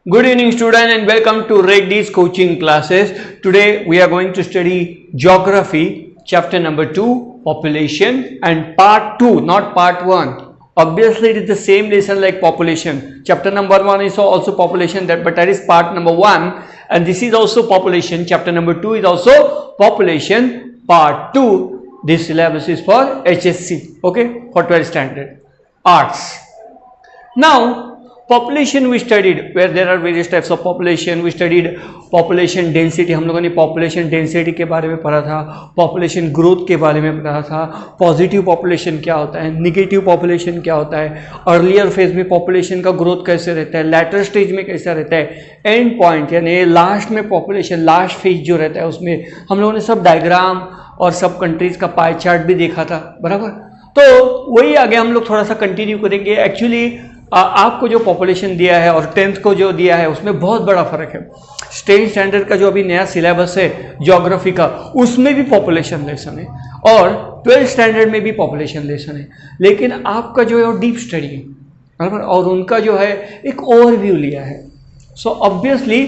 Good evening students and welcome to Reddy's coaching classes. Today we are going to study geography chapter number 2 population and part 2 not part 1. Obviously it is the same lesson like population. Chapter number 1 is also population but that is part number 1 and this is also population. Chapter number 2 is also population part 2. This syllabus is for HSC, okay, for 12th standard arts. Now population we studied where there are various types of population. We studied population density. हम लोगों ने population density के बारे में पढ़ा था, population growth के बारे में पढ़ा था, positive population क्या होता है, negative population क्या होता है, earlier phase में population का growth कैसे रहता है, later stage में कैसा रहता है, end point यानी last में population last phase जो रहता है उसमें हम लोगों ने सब डायग्राम और सब कंट्रीज का पाई चार्ट भी देखा था, बराबर। तो वही आगे हम लोग थोड़ा सा कंटिन्यू करेंगे। एक्चुअली आपको जो पॉपुलेशन दिया है और 10th को जो दिया है उसमें बहुत बड़ा फर्क है। 10th स्टैंडर्ड का जो अभी नया सिलेबस है ज्योग्राफी का उसमें भी पॉपुलेशन लेसन है और 12th स्टैंडर्ड में भी पॉपुलेशन लेसन है, लेकिन आपका जो है वो डीप स्टडी है, बराबर, और उनका जो है एक ओवरव्यू लिया है। So obviously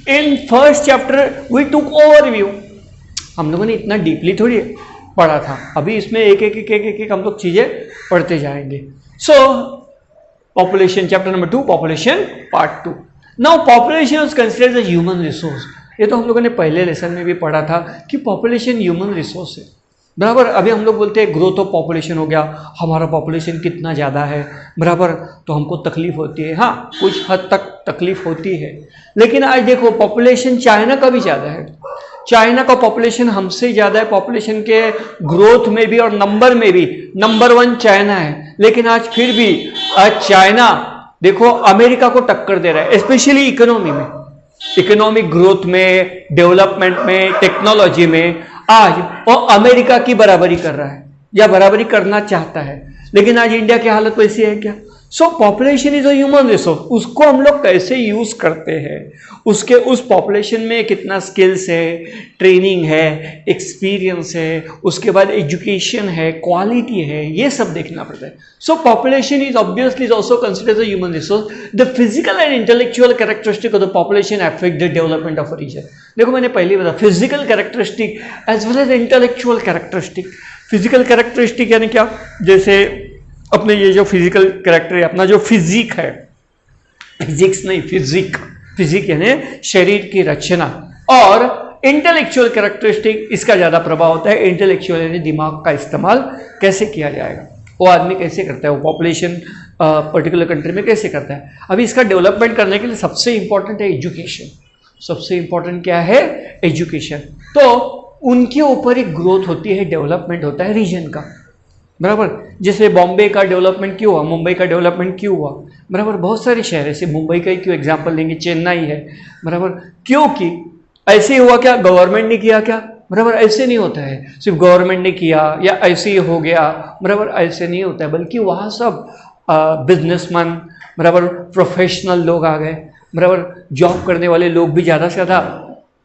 in first chapter we took overview, हम लोगों ने इतना डीपली थोड़ी पढ़ा था, अभी इसमें एक एक हम लोग चीज़ें पढ़ते जाएंगे। सो population chapter number 2 population part 2. Now population is considered as a human resource. ये तो हम लोगों ने पहले लेसन में भी पढ़ा था कि population human resource है, बराबर। अभी हम लोग बोलते हैं ग्रोथ ऑफ पॉपुलेशन हो गया, हमारा पॉपुलेशन कितना ज़्यादा है, बराबर, तो हमको तकलीफ होती है। हाँ, कुछ हद तक तकलीफ होती है, लेकिन आज देखो पॉपुलेशन चाइना का भी ज़्यादा है। चाइना का पॉपुलेशन हमसे ज़्यादा है, पॉपुलेशन के ग्रोथ में भी और नंबर में भी नंबर 1 चाइना है, लेकिन आज फिर भी आज चाइना देखो अमेरिका को टक्कर दे रहा है, स्पेशली इकोनॉमी में, इकोनॉमिक ग्रोथ में, डेवलपमेंट में, टेक्नोलॉजी में। आज वो अमेरिका की बराबरी कर रहा है या बराबरी करना चाहता है, लेकिन आज इंडिया की हालत वैसी है क्या? सो population is a human resource, उसको हम लोग कैसे यूज करते हैं, उसके उस पॉपुलेशन में कितना स्किल्स है, ट्रेनिंग है, एक्सपीरियंस है, उसके बाद एजुकेशन है, क्वालिटी है, ये सब देखना पड़ता है। So population is obviously also considered a human resource. The physical and intellectual characteristic of the population affect the development of a region. देखो मैंने पहले बताया physical characteristic as well as intellectual characteristic. Physical characteristic यानी क्या, जैसे अपने ये जो फिजिकल कैरेक्टर है, अपना जो फिजिक है, फिजिक्स नहीं फिजिक, फिजिक यानी शरीर की रचना, और इंटेलेक्चुअल कैरेक्टरिस्टिक इसका ज़्यादा प्रभाव होता है। इंटेलेक्चुअल यानी दिमाग का इस्तेमाल कैसे किया जाएगा, वो आदमी कैसे करता है, वो पॉपुलेशन पर्टिकुलर कंट्री में कैसे करता है। अभी इसका डेवलपमेंट करने के लिए सबसे इंपॉर्टेंट है एजुकेशन। सबसे इंपॉर्टेंट क्या है? एजुकेशन। तो उनके ऊपर एक ग्रोथ होती है, डेवलपमेंट होता है रीजन का, बराबर। जैसे बॉम्बे का डेवलपमेंट क्यों हुआ, मुंबई का डेवलपमेंट क्यों हुआ, बराबर। बहुत सारे शहर ऐसे, मुंबई का ही क्यों एग्जांपल लेंगे, चेन्नई है, बराबर। क्योंकि ऐसे ही हुआ क्या, गवर्नमेंट ने किया क्या, बराबर। ऐसे नहीं होता है सिर्फ गवर्नमेंट ने किया या ऐसे ही हो गया, बराबर, ऐसे नहीं होता है, बल्कि वहाँ सब बिजनेसमैन, बराबर, प्रोफेशनल लोग आ गए, बराबर, जॉब करने वाले लोग भी ज़्यादा से ज़्यादा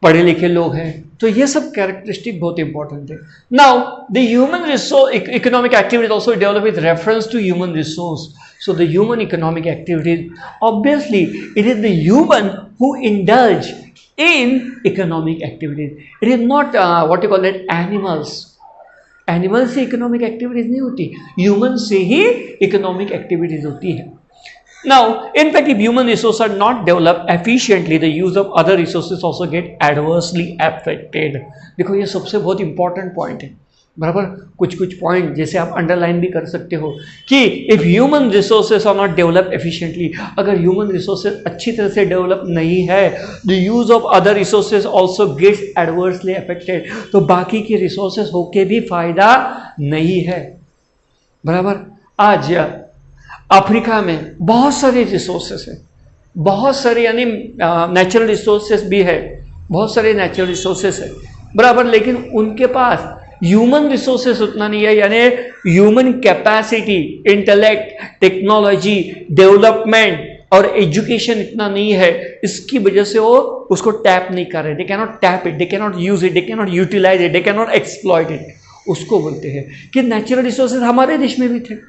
पढ़े लिखे लोग हैं। तो ये सब कैरेक्टरिस्टिक बहुत इंपॉर्टेंट है। Now the human resource economic activities also develop with reference to human resource. So the human economic activities, obviously it is the human who indulge in economic activities. It is not what you call it animals. Animal से economic activities नहीं होती, human से ही economic activities होती है। Now, in fact, if human resources are not developed efficiently, the use of other resources also get adversely affected. देखो ये सबसे बहुत इंपॉर्टेंट पॉइंट है, बराबर। कुछ पॉइंट जैसे आप अंडरलाइन भी कर सकते हो कि if human resources are not develop efficiently, अगर ह्यूमन रिसोर्सेज अच्छी तरह से डेवलप नहीं है, the use of other resources also gets adversely affected, तो बाकी के रिसोर्सेज होके भी फायदा नहीं है, बराबर। आज अफ्रीका में बहुत सारे रिसोर्सेस है, बहुत सारे यानी नेचुरल रिसोर्सेस भी है, बहुत सारे नेचुरल रिसोर्सेस है, बराबर, लेकिन उनके पास ह्यूमन रिसोर्सेस उतना नहीं है, यानी human capacity, intellect, technology, development और एजुकेशन इतना नहीं है। इसकी वजह से वो उसको टैप नहीं कर रहे, they can not tap it, they can not use it, they can not utilize it, they can not exploit it. उसको बोलते हैं कि नेचुरल रिसोर्सेज हमारे देश में भी थे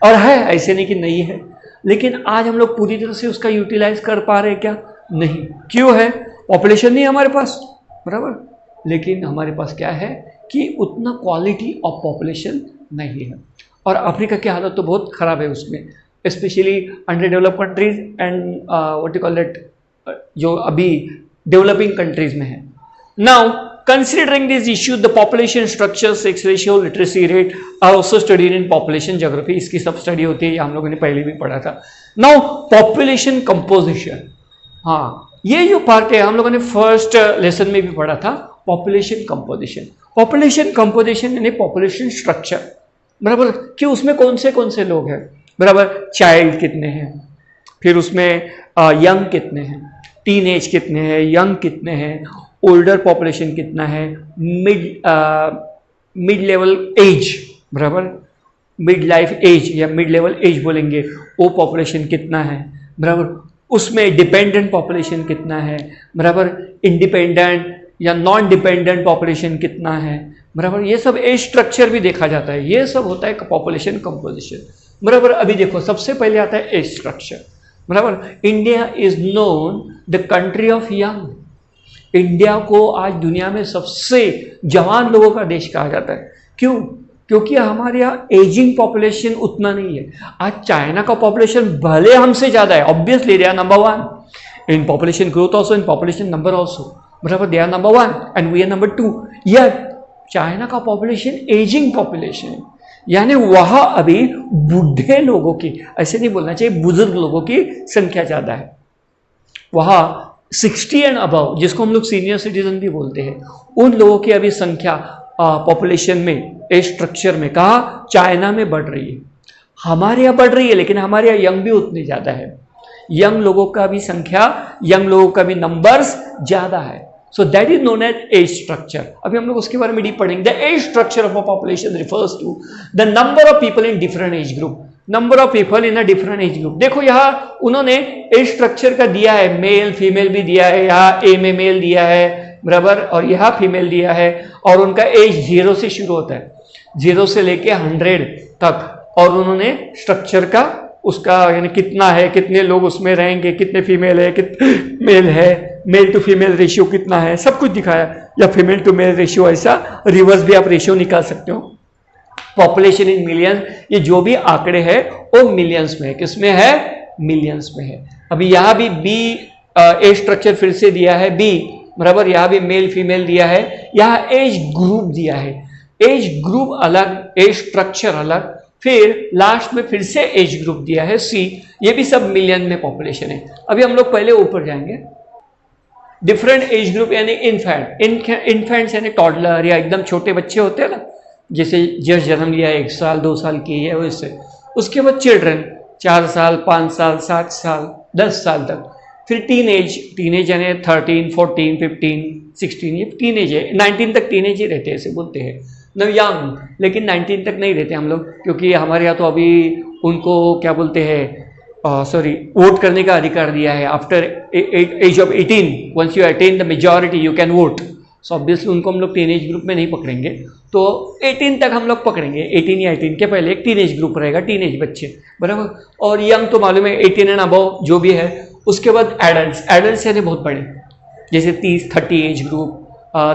और है, ऐसे नहीं कि नहीं है, लेकिन आज हम लोग पूरी तरह से उसका यूटिलाइज कर पा रहे हैं क्या? नहीं। क्यों है? पॉपुलेशन नहीं हमारे पास, बराबर, लेकिन हमारे पास क्या है कि उतना क्वालिटी ऑफ पॉपुलेशन नहीं है। और अफ्रीका की हालत तो बहुत ख़राब है उसमें, specially under develop countries and what you call that, जो अभी डेवलपिंग कंट्रीज में है। Now considering this issue, the population structure, sex ratio, literacy rate are also studied in population geography. इसकी सब स्टडी होती है, हम लोगों ने पहले भी पढ़ा था। नाउ पॉपुलेशन कंपोजिशन, हाँ ये जो पार्ट है हम लोगों ने फर्स्ट लेसन में भी पढ़ा था, पॉपुलेशन कंपोजिशन। पॉपुलेशन कंपोजिशन यानी पॉपुलेशन स्ट्रक्चर, बराबर, कि उसमें कौन से लोग हैं, बराबर, चाइल्ड कितने हैं, फिर उसमें यंग कितने हैं, टीन एज कितने हैं, यंग कितने हैं, ओल्डर पॉपुलेशन कितना है, मिड लेवल एज, बराबर, मिड लाइफ एज या मिड लेवल एज बोलेंगे, वो पॉपुलेशन कितना है, बराबर, उसमें डिपेंडेंट पॉपुलेशन कितना है, बराबर, इंडिपेंडेंट या नॉन डिपेंडेंट पॉपुलेशन कितना है, बराबर, ये सब एज स्ट्रक्चर भी देखा जाता है। ये सब होता है पॉपुलेशन कंपोजिशन, बराबर। अभी देखो सबसे पहले आता है एज स्ट्रक्चर, बराबर। India is known the country of young. India को आज दुनिया में सबसे जवान लोगों का देश कहा जाता है। क्यों? क्योंकि हमारे यहाँ एजिंग पॉपुलेशन उतना नहीं है। आज चाइना का पॉपुलेशन भले हमसे ज़्यादा है, obviously they are number 1 in population growth also, in population number also, बराबर, they are number 1 and we are number 2। यह चाइना का पॉपुलेशन एजिंग पॉपुलेशन है, यानी वहाँ अभी बूढ़े लोगों की, ऐसे नहीं बोलना चाहिए, बुजुर्ग लोगों की संख्या ज़्यादा है। वहाँ 60 एंड अबव, जिसको हम लोग सीनियर सिटीजन भी बोलते हैं, उन लोगों की अभी संख्या पॉपुलेशन में, एज स्ट्रक्चर में, कहा चाइना में बढ़ रही है। हमारे यहाँ बढ़ रही है, लेकिन हमारे यहाँ यंग भी उतनी ज़्यादा है। यंग लोगों का भी संख्या, यंग लोगों का भी नंबर्स ज़्यादा है। So that is known as age structure. अभी हम लोग उसके बारे में डीप पढ़ेंगे। The age structure of a population refers to the number of people in different age group. Number of people in a different age group. देखो यहाँ उन्होंने एज स्ट्रक्चर का दिया है, मेल फीमेल भी दिया है, यहाँ ए में मेल दिया है, बराबर, और यहाँ फीमेल दिया है, और उनका एज 0 से शुरू होता है, 0 से लेके 100 तक, और उन्होंने स्ट्रक्चर का उसका यानी कितना है, कितने लोग उसमें रहेंगे, कितने फीमेल है, कितने मेल है, मेल टू फीमेल रेशियो कितना है, सब कुछ दिखाया, या फीमेल टू मेल रेशियो, ऐसा रिवर्स भी आप रेशियो निकाल सकते हो। पॉपुलेशन इन मिलियंस, ये जो भी आंकड़े हैं वो मिलियंस में है। किसमें है? मिलियंस में है। अभी यहाँ भी बी एज स्ट्रक्चर फिर से दिया है, बी, बराबर, यहाँ भी मेल फीमेल दिया है, यहाँ एज ग्रुप दिया है, एज ग्रुप अलग, एज स्ट्रक्चर अलग, फिर लास्ट में फिर से एज ग्रुप दिया है सी। ये भी सब मिलियन में पॉपुलेशन है। अभी हम लोग पहले ऊपर जाएंगे। डिफरेंट एज ग्रुप यानी इन्फेंट्स यानी टॉडलर, या एकदम छोटे बच्चे होते हैं ना, जैसे जस्ट जन्म लिया 1 साल 2 साल की है वैसे। उसके बाद चिल्ड्रन 4 साल 5 साल 7 साल 10 साल तक। फिर टीनेज यानी 13 14 15 16, ये टीनेज है। 19 तक टीनेज ही रहते हैं, ऐसे बोलते हैं न, यंग, लेकिन 19 तक नहीं रहते हम लोग, क्योंकि हमारे यहाँ तो अभी उनको क्या बोलते हैं, वोट करने का अधिकार दिया है। After age of 18, once you attain the majority you can vote. So obviously उनको हम लोग टीनेज ग्रुप में नहीं पकड़ेंगे, तो 18 तक हम लोग पकड़ेंगे। 18 या 18 के पहले एक टीनेज ग्रुप रहेगा, टीनेज बच्चे, बराबर। और यंग तो मालूम है 18 एंड अबव जो भी है। उसके बाद एडल्ट्स यानी बहुत बड़े, जैसे 30-30 एज ग्रुप,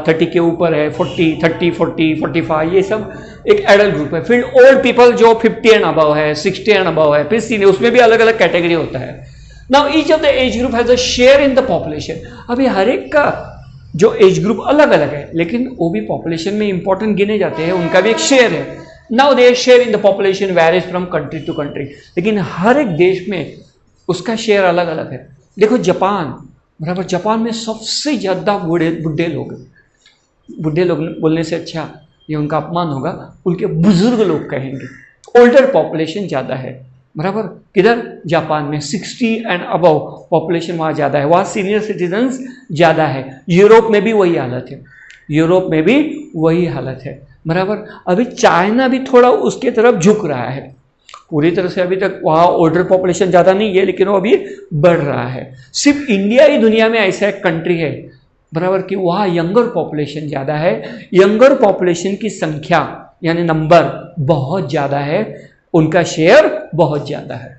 30 के ऊपर है, 40 30 40 45, ये सब एक एडल्ट ग्रुप है। फिर ओल्ड पीपल जो 50 एंड अबव है, 60 एंड अबव है, फिर सीनियर, उसमें भी अलग अलग कैटेगरी होता है। Now each of the age group has a share in the population. अभी हर एक का जो एज ग्रुप अलग अलग है, लेकिन वो भी पॉपुलेशन में इंपॉर्टेंट गिने जाते हैं, उनका भी एक शेयर है। Now their share in the population varies from country to country, लेकिन हर एक देश में उसका शेयर अलग अलग है। देखो जापान, बराबर, जापान में सबसे ज़्यादा बुढ़े लोग, बुढ़े लोग बोलने से अच्छा ये उनका अपमान होगा, उनके बुजुर्ग लोग कहेंगे। ओल्डर पॉपुलेशन ज़्यादा है, बराबर, किधर? जापान में 60 एंड अबव पॉपुलेशन वहाँ ज़्यादा है, वहाँ सीनियर सिटीजन्स ज़्यादा है। यूरोप में भी वही हालत है, यूरोप में भी वही हालत है, बराबर। अभी चाइना भी थोड़ा उसके तरफ झुक रहा है, पूरी तरह से अभी तक वहाँ ओल्डर पॉपुलेशन ज़्यादा नहीं है, लेकिन वो अभी बढ़ रहा है। सिर्फ इंडिया ही दुनिया में ऐसा एक कंट्री है, बराबर, कि वहाँ यंगर पॉपुलेशन ज़्यादा है। यंगर पॉपुलेशन की संख्या यानी नंबर बहुत ज़्यादा है, उनका शेयर बहुत ज़्यादा है।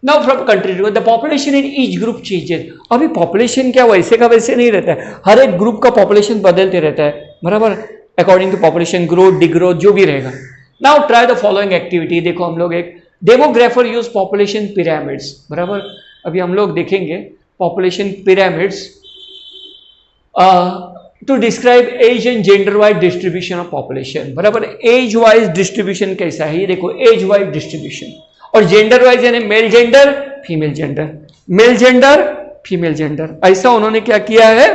Now from country to the population in each group changes. अभी पॉपुलेशन क्या वैसे का वैसे नहीं रहता है, हर एक ग्रुप का पॉपुलेशन बदलते रहता है, बराबर, according to population growth degrowth जो भी रहेगा। Now try the following activity. देखो हम लोग एक डेमोग्राफर यूज पॉपुलेशन पिरामिड्स, बराबर, अभी हम लोग देखेंगे population pyramids to describe age and gender wise distribution of population, बराबर। एज वाइज डिस्ट्रीब्यूशन कैसा है ये देखो, एज वाइज डिस्ट्रीब्यूशन, और जेंडर वाइज यानी male gender female gender, male gender female gender, ऐसा उन्होंने क्या किया है,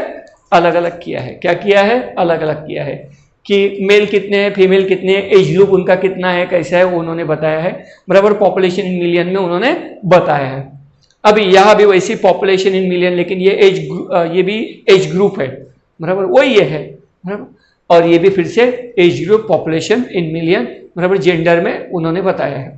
अलग अलग किया है। क्या किया है, अलग अलग किया है कि मेल कितने हैं, फीमेल कितने हैं, एज ग्रुप उनका कितना है, कैसा है, वो उन्होंने बताया है, बराबर। पॉपुलेशन इन मिलियन में उन्होंने बताया है। अभी यहाँ भी वैसी पॉपुलेशन इन मिलियन, लेकिन ये भी एज ग्रुप है, बराबर, वही ये है, बराबर। और ये भी फिर से age group population in million, बराबर, जेंडर में उन्होंने बताया है।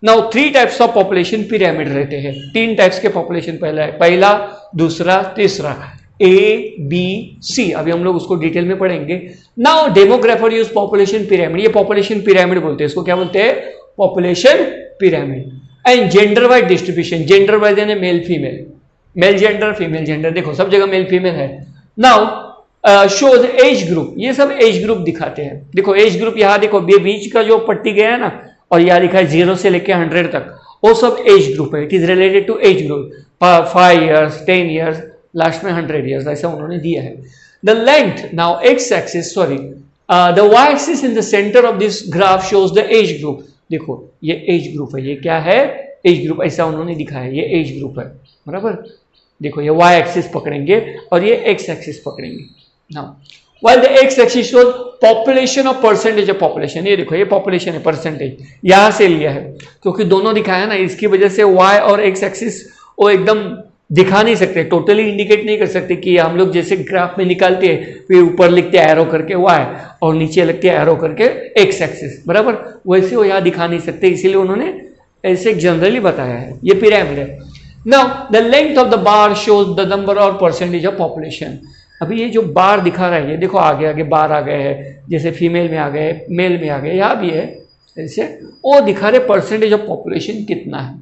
Now 3 types of population pyramid रहते हैं, 3 टाइप्स के पॉपुलेशन पहला, दूसरा, तीसरा, ए बी सी। अभी हम लोग उसको डिटेल में पढ़ेंगे। Now demographer use population pyramid, ये पॉपुलेशन पिरामिड बोलते हैं, इसको क्या बोलते हैं, population pyramid. And gender wise distribution, gender wise यानी male female, male gender female gender, देखो सब जगह मेल फीमेल है। नाउ शोज एज ग्रुप, ये सब एज ग्रुप दिखाते हैं। देखो एज ग्रुप यहाँ देखो, बीच का जो पट्टी गया है ना, और यहाँ लिखा है 0 से लेकर 100 तक, वो सब एज ग्रुप है। It is related to age group, 5 years 10 years, last में 100 years, ऐसा उन्होंने दिया है। The length, now X axis, sorry the Y axis in the centre of this graph shows the age group. देखो ये as group है, ये क्या है, एज ग्रुप, ऐसा उन्होंने दिखा है, ये एज ग्रुप है, बराबर। देखो ये वाई एक्सिस पकड़ेंगे और ये एक्स एक्सिस पकड़ेंगे। Now while the x axis shows population of percentage of population, ये देखो ये population है, परसेंटेज यहां से लिया है, क्योंकि दोनों दिखाया ना, इसकी वजह से y और x एक्सिस वो एकदम दिखा नहीं सकते, टोटली इंडिकेट नहीं कर सकते कि हम लोग जैसे ग्राफ में निकालते हैं, फिर ऊपर लिखते हैं एरो करके y और नीचे लिखते हैं एरो करके x एक्सिस, बराबर, वैसे वो यहाँ दिखा नहीं सकते, इसीलिए उन्होंने ऐसे जनरली बताया है। ये पिरामिड है। Now the length of the bar shows the number और परसेंटेज ऑफ पॉपुलेशन। अभी ये जो बार दिखा रहा है, ये देखो आगे आगे बार आ गए हैं, जैसे फीमेल में आ गए, मेल में आ गए, यहाँ भी है ऐसे, वो दिखा रहे परसेंटेज ऑफ पॉपुलेशन कितना है।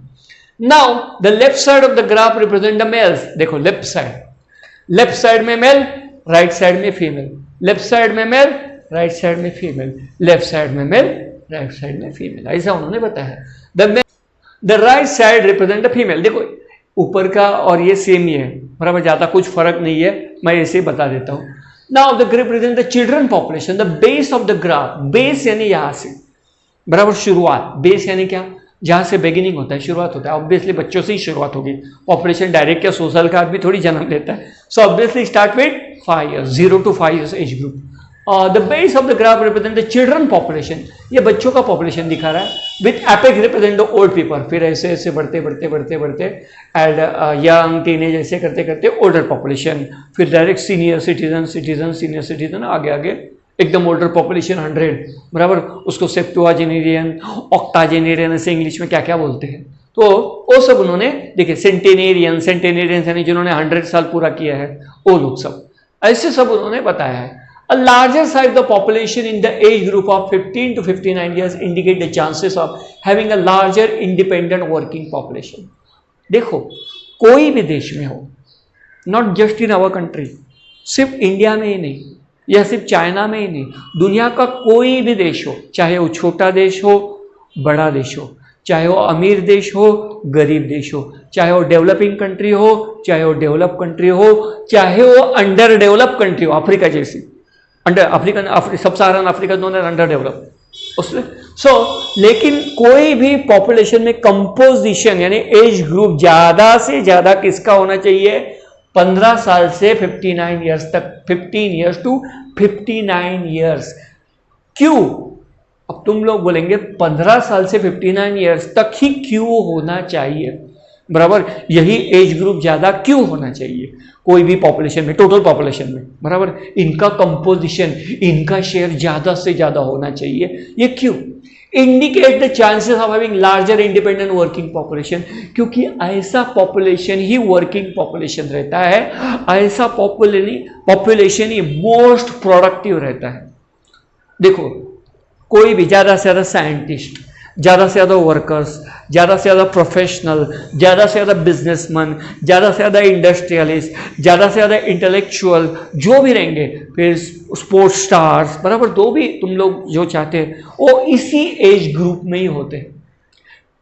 Now the left side of the graph represent the mails, देखो लेफ्ट साइड में मेल, राइट साइड में फीमेल, लेफ्ट साइड में मेल, राइट साइड में फीमेल, लेफ्ट साइड में मेल, राइट साइड में फीमेल, ऐसा उन्होंने बताया। The right side represent the female, देखो ऊपर का और ये सेम ही है, बराबर, ज्यादा कुछ फर्क नहीं है, मैं ऐसे ही बता देता हूँ। Now the graph represent the children population, the base of the graph, base यानी यहां से, बराबर, शुरुआत, बेस यानी क्या, जहां से बिगिनिंग होता है, शुरुआत होता है, ऑब्वियसली बच्चों से ही शुरुआत होगी, पॉपुलेशन डायरेक्ट क्या सोशल का भी थोड़ी जन्म लेता है, so obviously start with 5 years, 0 to 5 years age group. The base of the graph represent the children population, ये बच्चों का पॉपुलेशन दिखा रहा है, with apex represent the old people, फिर ऐसे ऐसे बढ़ते बढ़ते बढ़ते बढ़ते एंड यंग टीनेज ऐसे करते करते ओल्डर पॉपुलेशन, फिर direct senior citizen senior citizen, आगे आगे एकदम ओल्डर पॉपुलेशन 100, बराबर, उसको सेप्टुआजेनेरियन, ऑक्टाजेनेरियन, ऐसे इंग्लिश में क्या क्या बोलते हैं, तो वो सब उन्होंने देखे। सेंटेनेरियन यानी जिन्होंने 100 साल पूरा किया है, वो लोग सब, ऐसे सब उन्होंने बताया है। A larger size of the population in the age group of 15 to 59 years indicate the chances of having a larger independent working population. देखो कोई भी देश में हो, not just in our country, सिर्फ इंडिया में ही नहीं या सिर्फ चाइना में ही नहीं, दुनिया का कोई भी देश हो, चाहे वो छोटा देश हो बड़ा देश हो, चाहे वो अमीर देश हो गरीब देश हो, चाहे वो डेवलपिंग कंट्री हो चाहे वो डेवलप कंट्री हो, चाहे वो अंडर डेवलप कंट्री हो, अफ्रीका जैसी, सब सहारन अफ्रीका दोनों अंडर डेवलप उसमें, लेकिन कोई भी पॉपुलेशन में कंपोजिशन यानी एज ग्रुप ज्यादा से ज्यादा किसका होना चाहिए, 15 साल से 59 ईयर्स तक, 15 years to 59 years। क्यों, अब तुम लोग बोलेंगे 15 साल से 59 ईयर्स तक ही क्यों होना चाहिए, बराबर, यही एज ग्रुप ज्यादा क्यों होना चाहिए कोई भी पॉपुलेशन में, टोटल पॉपुलेशन में, बराबर, इनका कंपोजिशन, इनका शेयर ज्यादा से ज्यादा होना चाहिए, ये क्यों, indicate the chances of having larger independent working population, क्योंकि ऐसा पॉपुलेशन ही वर्किंग पॉपुलेशन रहता है, ऐसा पॉपुलेशन ही मोस्ट प्रोडक्टिव रहता है। देखो कोई भी ज्यादा से ज्यादा साइंटिस्ट ज़्यादा से ज़्यादा वर्कर्स, ज़्यादा से ज़्यादा प्रोफेशनल, ज़्यादा से ज़्यादा बिजनेसमैन, ज़्यादा से ज़्यादा इंडस्ट्रियलिस्ट, ज़्यादा से ज़्यादा इंटेलेक्चुअल जो भी रहेंगे, फिर स्पोर्ट्स स्टार्स, बराबर, जो भी तुम लोग जो चाहते हैं वो इसी एज ग्रुप में ही होते हैं,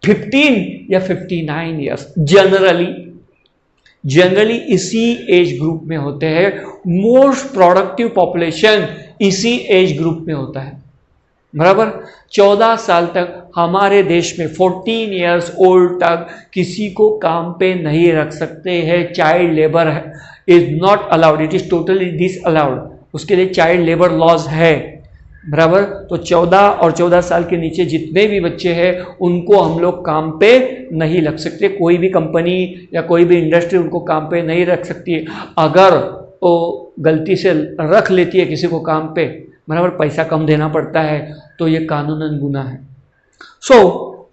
15 या 59 ईयर्स जनरली इसी एज ग्रुप में होते हैं। मोस्ट प्रोडक्टिव पॉपुलेशन इसी एज ग्रुप में होता है, बराबर। 14 साल तक हमारे देश में 14 ईयर्स ओल्ड तक किसी को काम पे नहीं रख सकते हैं। Child labour is not allowed, it is totally disallowed, उसके लिए चाइल्ड लेबर लॉज है, बराबर। तो 14 और 14 साल के नीचे जितने भी बच्चे हैं उनको हम लोग काम पे नहीं लग सकते, कोई भी कंपनी या कोई भी इंडस्ट्री उनको काम पे नहीं रख सकती। अगर वो गलती से रख लेती है किसी को काम पे, बराबर, पैसा कम देना पड़ता है, तो ये कानूनन गुनाह है। सो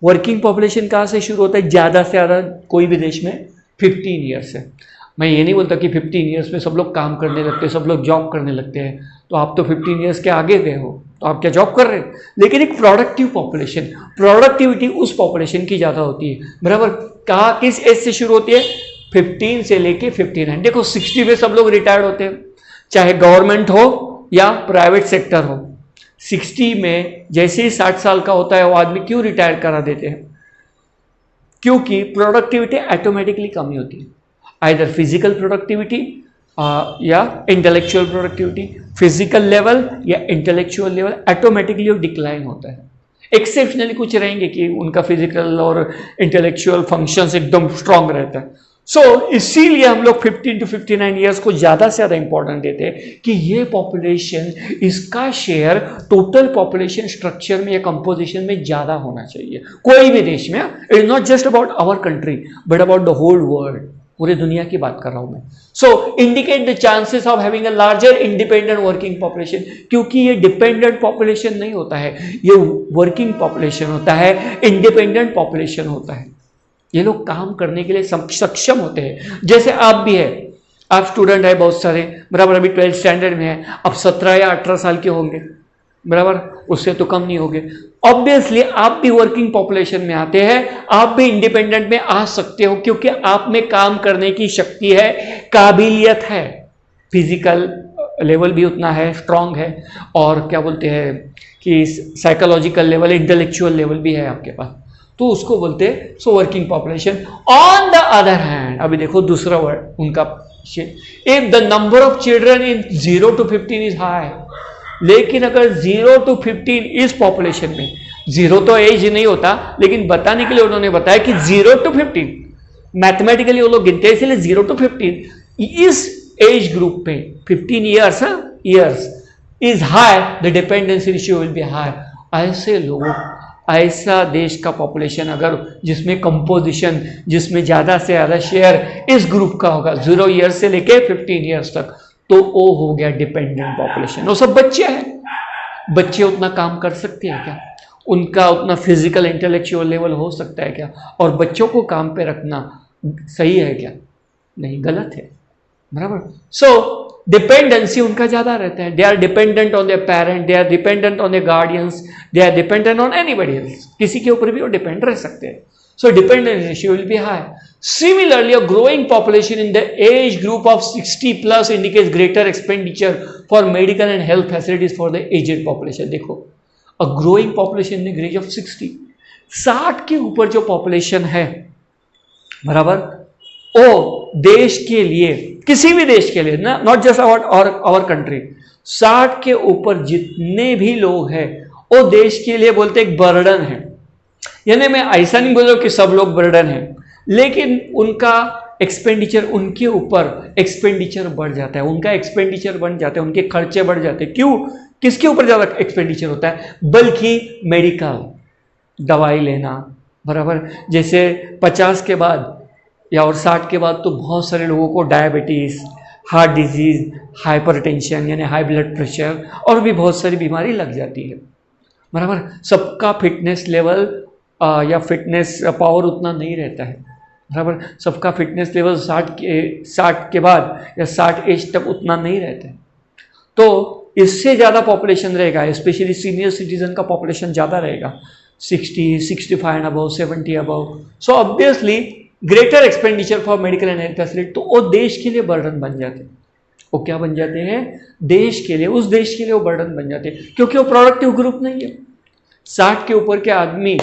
वर्किंग पॉपुलेशन कहाँ से शुरू होता है? ज़्यादा से ज़्यादा कोई भी देश में 15 ईयर्स है। मैं ये नहीं बोलता कि 15 ईयर्स में सब लोग काम करने लगते हैं, सब लोग जॉब करने लगते हैं, तो आप तो 15 ईयर्स के आगे गए हो, तो आप क्या जॉब कर रहे हैं? लेकिन एक प्रोडक्टिव पॉपुलेशन, प्रोडक्टिविटी उस पॉपुलेशन की ज़्यादा होती है, बराबर। कहाँ, किस एज से शुरू होती है? 15 से लेके 59। देखो 60 में सब लोग रिटायर्ड होते हैं, चाहे गवर्नमेंट हो या प्राइवेट सेक्टर हो। 60 में जैसे ही 60 साल का होता है वो आदमी क्यों रिटायर करा देते हैं? क्योंकि प्रोडक्टिविटी ऑटोमेटिकली कमी होती है, आइदर फिजिकल प्रोडक्टिविटी या इंटेलेक्चुअल प्रोडक्टिविटी। फिजिकल लेवल या इंटेलेक्चुअल लेवल ऑटोमेटिकली डिक्लाइन होता है। एक्सेप्शनली कुछ रहेंगे कि उनका फिजिकल और इंटेलेक्चुअल फंक्शंस एकदम स्ट्रांग रहता है। इसीलिए हम लोग 15 to 59 ईयर्स को ज़्यादा से ज़्यादा इंपॉर्टेंट देते हैं कि ये पॉपुलेशन, इसका शेयर टोटल पॉपुलेशन स्ट्रक्चर में या कंपोजिशन में ज़्यादा होना चाहिए कोई भी देश में। It is not just about our country but about the whole world, पूरे दुनिया की बात कर रहा हूं मैं। So indicate the chances of having a larger independent working population, क्योंकि ये डिपेंडेंट पॉपुलेशन नहीं होता है, ये वर्किंग पॉपुलेशन होता है, इंडिपेंडेंट पॉपुलेशन होता है। ये लोग काम करने के लिए सक्षम होते हैं। जैसे आप भी है, आप स्टूडेंट है बहुत सारे, बराबर, अभी 12th स्टैंडर्ड में है, अब 17 या 18 साल के होंगे, बराबर, उससे तो कम नहीं होंगे। ऑब्वियसली आप भी वर्किंग पॉपुलेशन में आते हैं, आप भी इंडिपेंडेंट में आ सकते हो, क्योंकि आप में काम करने की शक्ति है, काबिलियत है, फिजिकल लेवल भी उतना है, स्ट्रांग है, और क्या बोलते हैं कि साइकोलॉजिकल लेवल, इंटेलेक्चुअल लेवल भी है आपके पास, तो उसको बोलते हैं so working population. On the other hand, अभी देखो दूसरा वर्ड उनका, if the number of children in 0 to 15 is high, लेकिन अगर 0 to 15 इस पॉपुलेशन में, 0 तो एज नहीं होता, लेकिन बताने के लिए उन्होंने बताया कि 0 to 15 मैथमेटिकली वो लोग गिनते हैं, इसलिए 0 to 15 इस एज ग्रुप में 15 years years is high, the dependency ratio will be high. ऐसे लोगों, ऐसा देश का पॉपुलेशन अगर जिसमें कंपोजिशन, जिसमें ज़्यादा से ज़्यादा शेयर इस ग्रुप का होगा 0 ईयर्स से लेके 15 ईयर्स तक, तो वो हो गया डिपेंडेंट पॉपुलेशन। वो सब बच्चे हैं, बच्चे उतना काम कर सकते हैं क्या? उनका उतना फिजिकल इंटेलेक्चुअल लेवल हो सकता है क्या? और बच्चों को काम पे रखना सही है क्या? नहीं, गलत है, बराबर। सो डिपेंडेंसी उनका ज्यादा रहता है, they are dependent on their parent, they are dependent on their guardians, they are dependent on anybody else, किसी के ऊपर भी वो डिपेंड रह सकते हैं। So dependence ratio will be high. Similarly, a growing population in the age group of 60 plus indicates greater expenditure for medical and health facilities for the aged population. देखो, a growing population in the age of 60, 60 के ऊपर जो population है, बराबर, वो देश के लिए, किसी भी देश के लिए ना, नॉट जस्ट आवर कंट्री, 60 के ऊपर जितने भी लोग हैं वो देश के लिए बोलते एक बर्डन है। यानी मैं ऐसा नहीं बोल रहा हूं कि सब लोग बर्डन है, लेकिन उनका एक्सपेंडिचर, उनके ऊपर एक्सपेंडिचर बढ़ जाता है, उनका एक्सपेंडिचर बढ़ जाता है, उनके खर्चे बढ़ जाते हैं। क्यों? किसके ऊपर ज़्यादा एक्सपेंडिचर होता है? बल्कि मेडिकल, दवाई लेना, बराबर। जैसे 50 के बाद या और 60 के बाद तो बहुत सारे लोगों को डायबिटीज़, हार्ट डिजीज़, हाइपरटेंशन यानी हाई ब्लड प्रेशर और भी बहुत सारी बीमारी लग जाती है, बराबर। सबका फिटनेस लेवल या फिटनेस पावर उतना नहीं रहता है, बराबर। सबका फिटनेस लेवल 60 के बाद या 60 एज तक उतना नहीं रहता है। तो इससे ज़्यादा पॉपुलेशन रहेगा, स्पेशली सीनियर सिटीजन का पॉपुलेशन ज़्यादा रहेगा। 60, 65 and above, 70 above. So obviously greater expenditure for medical and health facility, तो वो देश के लिए बर्डन बन जाते हैं. वो क्या बन जाते हैं? देश के लिए, उस देश के लिए वो बर्डन बन जाते हैं, क्योंकि वो प्रोडक्टिव ग्रुप नहीं है. 60 के ऊपर के आदमी,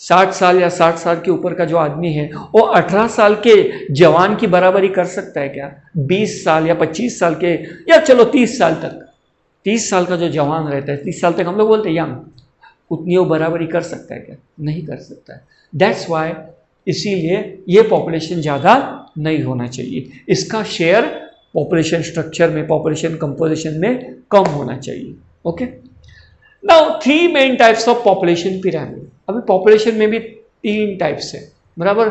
60 साल या 60 साल के ऊपर का जो आदमी है वो 18 साल के जवान की बराबरी कर सकता है क्या? 20 साल या 25 साल के, या चलो 30 साल तक, 30 साल का जो जवान रहता है, 30 साल तक हम लोग बोलते हैं यंग, उतनी वो बराबरी कर सकता है क्या? नहीं कर सकता है. दैट्स वाई, इसीलिए ये पॉपुलेशन ज़्यादा नहीं होना चाहिए. इसका शेयर पॉपुलेशन स्ट्रक्चर में, पॉपुलेशन कंपोजिशन में कम होना चाहिए. Okay. Now 3 main types of population pyramid. अभी पॉपुलेशन में भी 3 टाइप्स है, बराबर.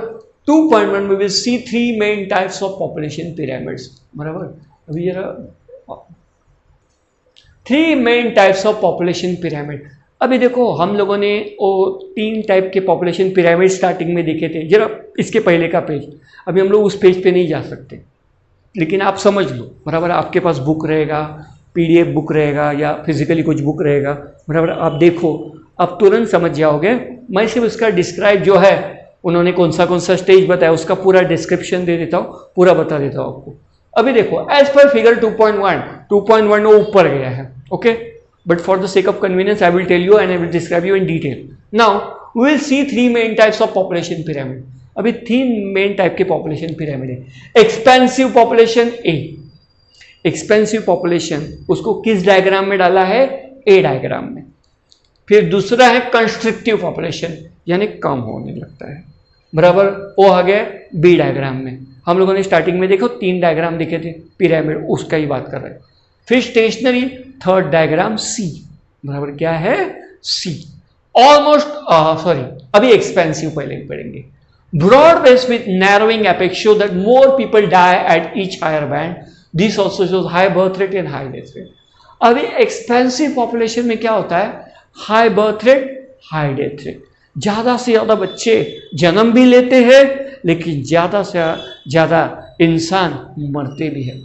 2.1 में will see 3 main types of population pyramids, बराबर. अभी जरा 3 main types of population pyramid. अभी देखो, हम लोगों ने वो 3 टाइप के पॉपुलेशन पिरामिड स्टार्टिंग में देखे थे. जरा इसके पहले का पेज, अभी हम लोग उस पेज पे नहीं जा सकते, लेकिन आप समझ लो, बराबर. आपके पास बुक रहेगा, PDF बुक रहेगा या फिजिकली कुछ बुक रहेगा, बराबर. आप देखो, आप तुरंत समझ जाओगे. मैं सिर्फ उसका डिस्क्राइब जो है, उन्होंने कौन सा स्टेज बताया, उसका पूरा डिस्क्रिप्शन दे देता हूँ, पूरा बता देता हूँ आपको. अभी देखो, एज पर फिगर 2.1 वो ऊपर गया है. Okay. But for the sake of convenience, I will tell you and I will describe you in detail. Now, we will see 3 main types of population pyramid. अभी 3 मेन टाइप के population pyramid है. Expensive population ए. Expensive population, उसको किस diagram में डाला है? ए diagram में. फिर दूसरा है कंस्ट्रिक्टिव पॉपुलेशन, यानी कम होने लगता है, बराबर. वो आ गया बी डायग्राम में. हम लोगों ने स्टार्टिंग में देखो 3 डायग्राम देखे थे पिरामिड, उसका ही बात कर रहे हैं. फिर स्टेशनरी, थर्ड डायग्राम सी, बराबर. क्या है? सी. ऑलमोस्ट, सॉरी, अभी एक्सपेंसिव पहले पढ़ेंगे. Broad base with narrowing apex show that more people die at each higher band. This also shows high birth rate and high death rate. अभी expensive population में क्या होता है? High birth rate, high death rate. ज्यादा से ज्यादा बच्चे जन्म भी लेते हैं, लेकिन ज्यादा से ज्यादा इंसान मरते भी हैं.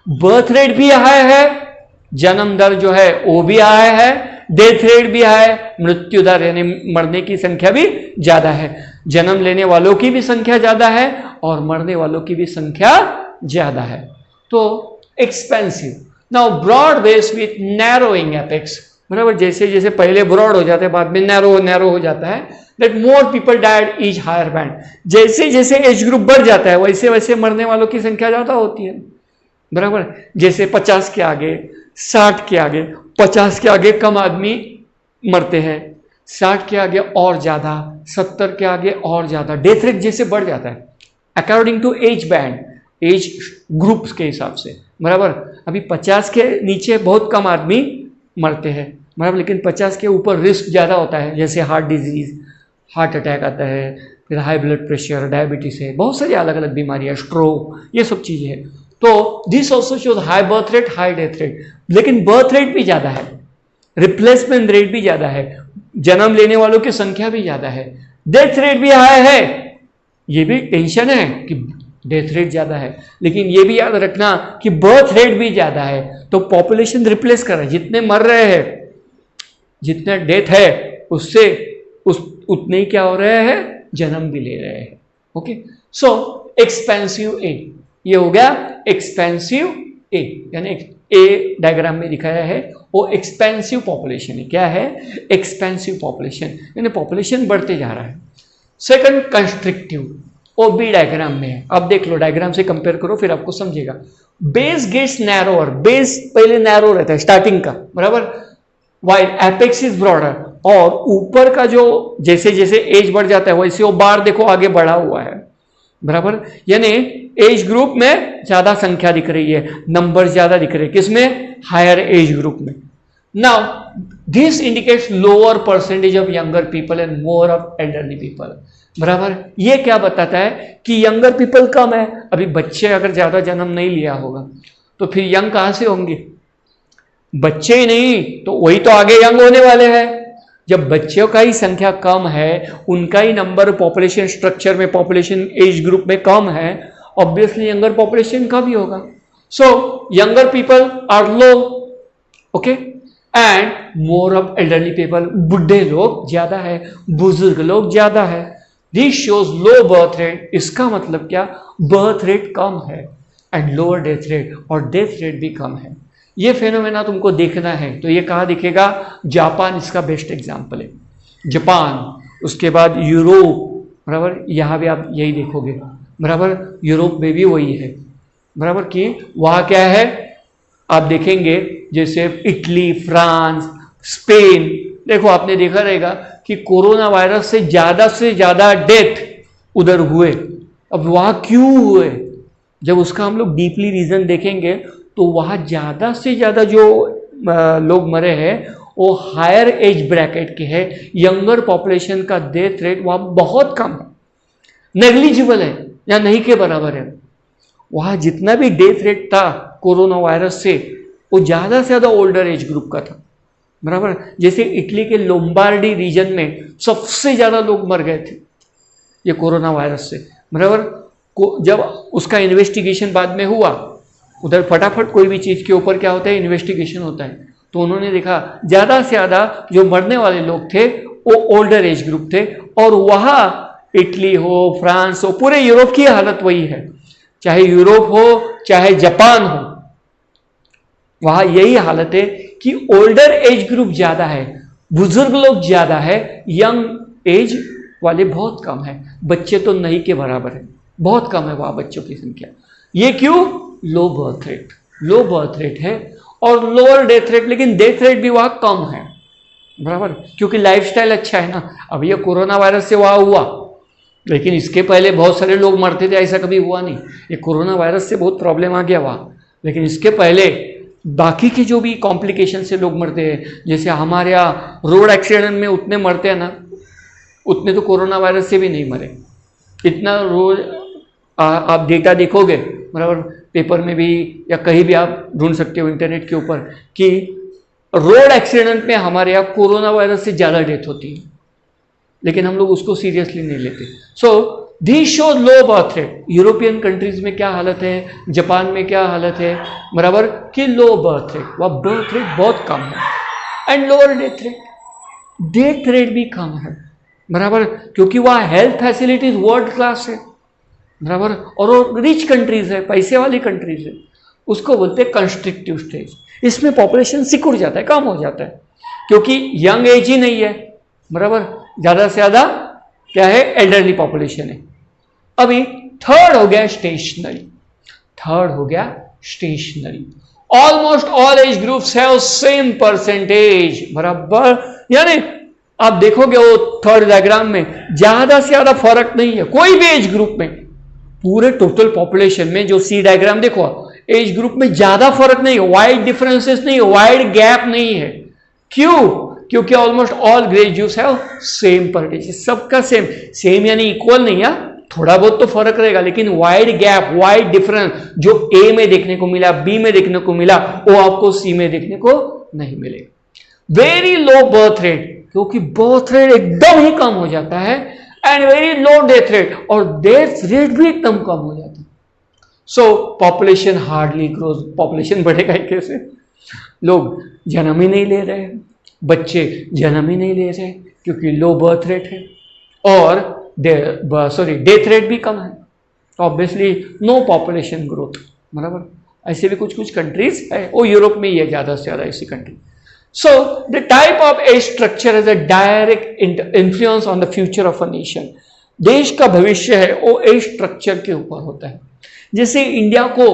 बर्थ रेट भी हाई है, जन्म दर जो है वो भी हाई है, डेथ रेट भी हाई है, मृत्यु दर यानी मरने की संख्या भी ज्यादा है. जन्म लेने वालों की भी संख्या ज्यादा है और मरने वालों की भी संख्या ज्यादा है. तो expensive. Now broad base with narrowing apex, बराबर. जैसे जैसे पहले ब्रॉड हो जाता है, बाद में नैरो हो जाता है. That more people died each higher band. जैसे जैसे एज ग्रुप बढ़ जाता है, वैसे वैसे मरने वालों की संख्या ज्यादा होती है, बराबर. जैसे 50 के आगे, 60 के आगे, 50 के आगे कम आदमी मरते हैं, 60 के आगे और ज्यादा, 70 के आगे और ज्यादा. डेथ रेट जैसे बढ़ जाता है according to age band, age groups के हिसाब से, बराबर. अभी 50 के नीचे बहुत कम आदमी मरते हैं, बराबर. लेकिन 50 के ऊपर रिस्क ज्यादा होता है, जैसे हार्ट डिजीज, हार्ट अटैक आता है, फिर हाई ब्लड प्रेशर, डायबिटीज है, बहुत सारी अलग अलग बीमारियां, स्ट्रोक, ये सब चीजें हैं. तो this also shows high birth rate, high death rate. लेकिन बर्थ रेट भी ज्यादा है, रिप्लेसमेंट रेट भी ज्यादा है, जन्म लेने वालों की संख्या भी ज्यादा है, डेथ रेट भी हाई है. ये भी टेंशन है कि डेथ रेट ज्यादा है, लेकिन ये भी याद रखना कि बर्थ रेट भी ज्यादा है. तो पॉपुलेशन रिप्लेस कर रहा है, जितने मर रहे हैं, जितने डेथ है, उससे उतने ही क्या हो रहे हैं? जन्म भी ले रहे हैं. ओके. सो एक्सपेंसिव ए, ये हो गया एक्सपेंसिव ए, यानी ए डायग्राम में दिखाया है वो एक्सपेंसिव पॉपुलेशन है. क्या है? एक्सपेंसिव पॉपुलेशन, यानी पॉपुलेशन बढ़ते जा रहा है. सेकंड कंस्ट्रिक्टिव, वो बी डायग्राम में है. अब देख लो, डायग्राम से कंपेयर करो, फिर आपको समझेगा. बेस गेट्स नैरोअर, बेस पहले नैरो रहता है स्टार्टिंग का, बराबर. वाइल एपेक्स इज ब्रॉडर, और ऊपर का जो जैसे जैसे एज बढ़ जाता है वैसे वो बार देखो आगे बढ़ा हुआ है, बराबर. यानी एज ग्रुप में ज्यादा संख्या दिख रही है, नंबर ज्यादा दिख रहे हैं. किसमें? हायर एज ग्रुप में. Now this indicates lower percentage of younger people and more of elderly people, बराबर. ये क्या बताता है कि यंगर पीपल कम है. अभी बच्चे अगर ज्यादा जन्म नहीं लिया होगा तो फिर यंग कहां से होंगे? बच्चे ही नहीं तो वही तो आगे यंग होने वाले हैं. जब बच्चों का ही संख्या कम है, उनका ही नंबर पॉपुलेशन स्ट्रक्चर में, पॉपुलेशन एज ग्रुप में कम है, ऑब्वियसली यंगर पॉपुलेशन कम ही होगा. So younger people are low. Okay. And more of elderly people, बुढ़े लोग ज्यादा है, बुजुर्ग लोग ज्यादा है। This shows low birth rate, इसका मतलब क्या, बर्थ रेट कम है एंड लोअर डेथ रेट, और डेथ रेट भी कम है। ये फेनोमेना तुमको देखना है तो ये कहाँ दिखेगा, जापान इसका बेस्ट एग्जाम्पल है, जापान, उसके बाद यूरोप, बराबर, यहाँ भी आप यही देखोगे, बराबर, यूरोप में भी वही है, बराबर, कि वहाँ क्या है आप देखेंगे, जैसे इटली, फ्रांस, स्पेन, देखो आपने देखा रहेगा कि कोरोना वायरस से ज्यादा डेथ उधर हुए। अब वहाँ क्यों हुए, जब उसका हम लोग डीपली रीजन देखेंगे तो वहाँ ज़्यादा से ज़्यादा जो लोग मरे हैं वो हायर एज ब्रैकेट के हैं, यंगर पॉपुलेशन का डेथ रेट वहाँ बहुत कम है, नेग्लिजिबल है या नहीं के बराबर है। वहाँ जितना भी डेथ रेट था कोरोना वायरस से वो ज़्यादा से ज़्यादा ओल्डर एज ग्रुप का था, बराबर। जैसे इटली के लोम्बार्डी रीजन में सबसे ज़्यादा लोग मर गए थे ये कोरोना वायरस से, बराबर। जब उसका इन्वेस्टिगेशन बाद में हुआ, उधर फटाफट कोई भी चीज़ के ऊपर क्या होता है, इन्वेस्टिगेशन होता है, तो उन्होंने देखा ज़्यादा से ज़्यादा जो मरने वाले लोग थे वो ओल्डर एज ग्रुप थे। और वहाँ इटली हो, फ्रांस हो, पूरे यूरोप की हालत वही है, चाहे यूरोप हो चाहे जापान हो, वहाँ यही हालत है कि ओल्डर एज ग्रुप ज़्यादा है, बुजुर्ग लोग ज़्यादा है, यंग एज वाले बहुत कम है, बच्चे तो नहीं के बराबर है, बहुत कम है वहाँ बच्चों की संख्या। ये क्यों, लो बर्थ रेट है और लोअर डेथ रेट, लेकिन डेथ रेट भी वहाँ कम है, बराबर, क्योंकि लाइफस्टाइल अच्छा है ना। अब ये कोरोना वायरस से वहाँ हुआ, लेकिन इसके पहले बहुत सारे लोग मरते थे, ऐसा कभी हुआ नहीं। ये कोरोना वायरस से बहुत प्रॉब्लम आ गया वहाँ, लेकिन इसके पहले बाकी के जो भी कॉम्प्लिकेशन से लोग मरते हैं, जैसे हमारे यहाँ रोड एक्सीडेंट में उतने मरते हैं ना, उतने तो कोरोना वायरस से भी नहीं मरे। इतना रोज आप डेटा देखोगे, बराबर, पेपर में भी या कहीं भी आप ढूंढ सकते हो इंटरनेट के ऊपर, कि रोड एक्सीडेंट में हमारे यहाँ कोरोना वायरस से ज़्यादा डेथ होती है, लेकिन हम लोग उसको सीरियसली नहीं लेते। So this shows low birth rate. European countries में क्या हालत है, जापान में क्या हालत है, बराबर, कि लो बर्थ रेट, वह बर्थ रेट बहुत कम है एंड लोअर डेथ रेट भी कम है, बराबर, क्योंकि वह हेल्थ फैसिलिटीज वर्ल्ड क्लास है, बराबर, और वो रिच कंट्रीज है, पैसे वाली कंट्रीज है, उसको बोलते हैं कंस्ट्रक्टिव स्टेज। इसमें पॉपुलेशन सिकुड़ जाता है, कम हो जाता है, क्योंकि यंग एज ही नहीं है, बराबर, ज़्यादा से ज़्यादा क्या है, एल्डरली पॉपुलेशन है। अभी थर्ड हो गया stationary, almost all age groups have same percentage, बराबर, यानी आप देखोगे वो थर्ड डायग्राम में ज्यादा से ज्यादा फर्क नहीं है कोई भी एज ग्रुप में, पूरे टोटल पॉपुलेशन में। जो सी डायग्राम देखो, एज ग्रुप में ज्यादा फर्क नहीं है, वाइड डिफरेंसेस नहीं है, वाइड गैप नहीं है। क्यों? क्योंकि almost all graduates have same percentage, सबका सेम यानी इक्वल नहीं है, थोड़ा बहुत तो फर्क रहेगा, लेकिन वाइड गैप, वाइड डिफरेंस जो ए में देखने को मिला, बी में देखने को मिला, वो आपको सी में देखने को नहीं मिलेगा। वेरी लो बर्थ रेट, क्योंकि बर्थ रेट एकदम ही कम हो जाता है, and very low death rate, और डेथ रेट भी एकदम कम हो जाता है। So population hardly grows, population बढ़ेगा ही कैसे? लोग जन्म ही नहीं ले रहे, बच्चे जन्म ही नहीं ले रहे, क्योंकि लो बर्थ रेट है, और डेथ रेट भी कम है, ऑब्वियसली नो पॉपुलेशन ग्रोथ, बराबर। ऐसे भी कुछ कुछ कंट्रीज है, वो यूरोप में ही है ज्यादा से ज्यादा ऐसी country. So the type of age structure has a direct influence on the future of a nation. देश का भविष्य है वो एज स्ट्रक्चर के ऊपर होता है। जैसे इंडिया को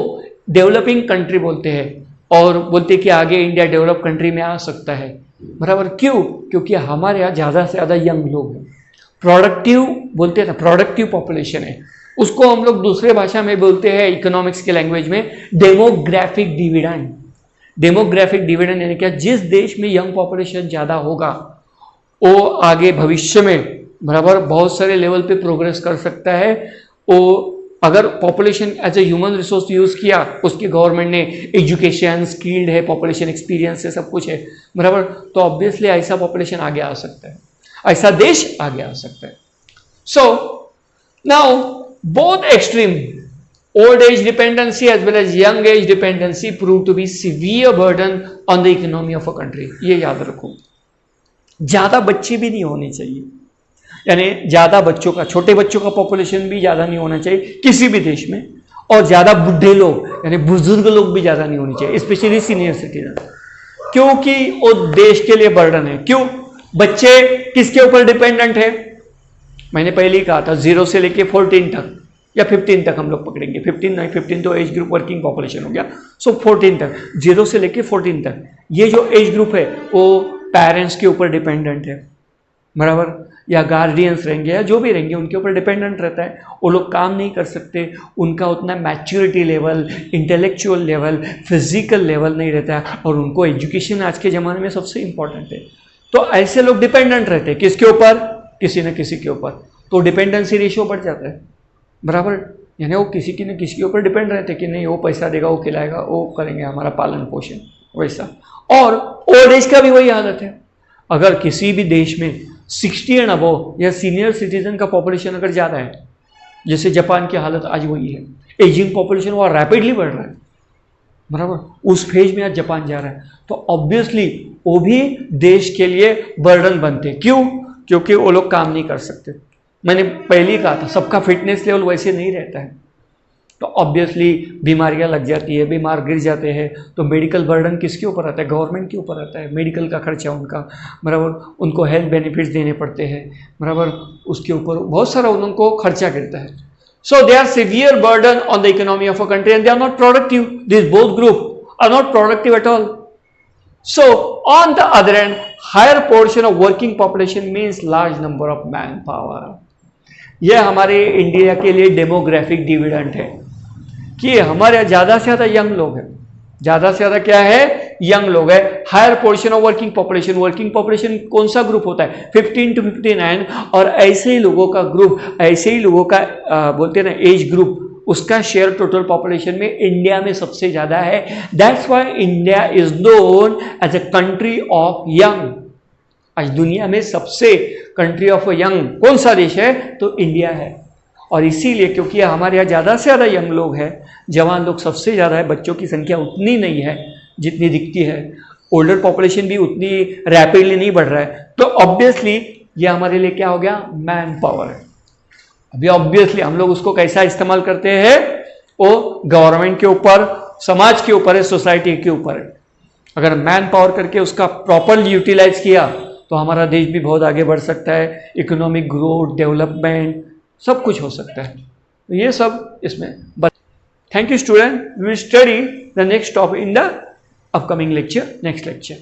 डेवलपिंग कंट्री बोलते हैं, और बोलते हैं कि आगे इंडिया डेवलप कंट्री में आ सकता है, बराबर। क्यों? क्योंकि हमारे यहाँ ज़्यादा से ज़्यादा यंग लोग हैं, प्रोडक्टिव बोलते हैं ना, प्रोडक्टिव पॉपुलेशन है, उसको हम लोग दूसरे भाषा में बोलते हैं इकोनॉमिक्स के लैंग्वेज में डेमोग्राफिक डिविडेंड। डेमोग्राफिक डिविडेंड यानी क्या? जिस देश में यंग पॉपुलेशन ज़्यादा होगा वो आगे भविष्य में, बराबर, बहुत सारे लेवल पे प्रोग्रेस कर सकता है। वो अगर population as a human resource use किया, उसकी गवर्नमेंट ने एजुकेशन, स्किल्ड है, पॉपुलेशन एक्सपीरियंस है, सब कुछ है, बराबर, तो ऑब्वियसली ऐसा पॉपुलेशन आगे आ सकता है, ऐसा देश आगे आ सकता है। So now both extreme, old age dependency as well as young age dependency prove to be severe burden on the economy of a country. ये याद रखो, ज्यादा बच्चे भी नहीं होने चाहिए, यानी ज्यादा बच्चों का, छोटे बच्चों का पॉपुलेशन भी ज्यादा नहीं होना चाहिए किसी भी देश में, और ज्यादा बुढ़े लोग यानी बुजुर्ग लोग भी ज्यादा नहीं होने चाहिए, स्पेशली सीनियर सिटीजन, क्योंकि वो देश के लिए बर्डन है। क्यों? बच्चे किसके ऊपर डिपेंडेंट है? मैंने पहले ही कहा था 0 से लेके 14 तक या 15 तक हम लोग पकड़ेंगे, 15 नहीं, 15 तो एज ग्रुप वर्किंग पॉपुलेशन हो गया, सो 14 तक, 0 से लेके 14 तक ये जो एज ग्रुप है वो पेरेंट्स के ऊपर डिपेंडेंट है, बराबर, या गार्डियंस रहेंगे या जो भी रहेंगे उनके ऊपर डिपेंडेंट रहता है। वो लोग काम नहीं कर सकते, उनका उतना maturity level, intellectual level, physical level नहीं रहता है, और उनको एजुकेशन आज के ज़माने में सबसे इंपॉर्टेंट है। तो ऐसे लोग डिपेंडेंट रहते हैं किसके ऊपर? किसी न किसी के ऊपर, तो डिपेंडेंसी रेशियो बढ़ जाता है, बराबर, यानी वो किसी की न किसी के ऊपर डिपेंड रहते हैं कि नहीं वो पैसा देगा, वो खिलाएगा, वो करेंगे हमारा पालन पोषण, वैसा। और ओल्ड एज का भी वही हालत है। अगर किसी भी देश में 60 एंड अबव या सीनियर सिटीजन का पॉपुलेशन अगर ज़्यादा है, जैसे जापान की हालत आज वही है, एजिंग पॉपुलेशन वहाँ रैपिडली बढ़ रहा है, बराबर, उस फेज में आज जापान जा रहा है, तो ऑब्वियसली वो भी देश के लिए बर्डन बनते। क्यों? क्योंकि वो लोग काम नहीं कर सकते। मैंने पहले ही कहा था सबका फिटनेस लेवल वैसे नहीं रहता है, तो ऑब्वियसली बीमारियां लग जाती है, बीमार गिर जाते हैं, तो मेडिकल बर्डन किसके ऊपर आता है? गवर्नमेंट के ऊपर आता है, मेडिकल का खर्चा उनका, बराबर, उनको हेल्थ बेनिफिट्स देने पड़ते हैं, बराबर, उसके ऊपर बहुत सारा उनको खर्चा गिरता है। So they are severe burden on the economy of a country and they are not productive, this both group are not productive at all. So, on the other hand, higher portion of working population means large number of manpower. यह हमारे India के लिए demographic dividend है कि हमारे ज़्यादा से ज़्यादा यंग लोग हैं, ज़्यादा से ज़्यादा क्या है? यंग लोग है। Higher portion of working population, working population कौन सा ग्रुप होता है? 15 to 59, और ऐसे ही लोगों का ग्रुप, ऐसे ही लोगों का बोलते हैं ना एज ग्रुप, उसका शेयर टोटल पॉपुलेशन में इंडिया में सबसे ज्यादा है। That's why India is known as a country of young. आज दुनिया में सबसे कंट्री ऑफ यंग कौन सा देश है? तो इंडिया है। और इसीलिए क्योंकि हमारे यहाँ ज़्यादा से ज़्यादा यंग लोग हैं, जवान लोग सबसे ज़्यादा है, बच्चों की संख्या उतनी नहीं है जितनी दिखती है, ओल्डर पॉपुलेशन भी उतनी रैपिडली नहीं बढ़ रहा है, तो ऑब्वियसली ये हमारे लिए क्या हो गया? मैन पावर है। अभी ऑब्वियसली हम लोग उसको कैसा इस्तेमाल करते हैं? वो गवर्नमेंट के ऊपर, समाज के ऊपर है, सोसाइटी के ऊपर है। अगर मैन पावर करके उसका प्रॉपरली यूटिलाइज किया तो हमारा देश भी बहुत आगे बढ़ सकता है, इकोनॉमिक ग्रोथ, डेवलपमेंट, सब कुछ हो सकता है। तो ये सब इसमें। Thank you student, we will study the next topic in the upcoming lecture, next lecture.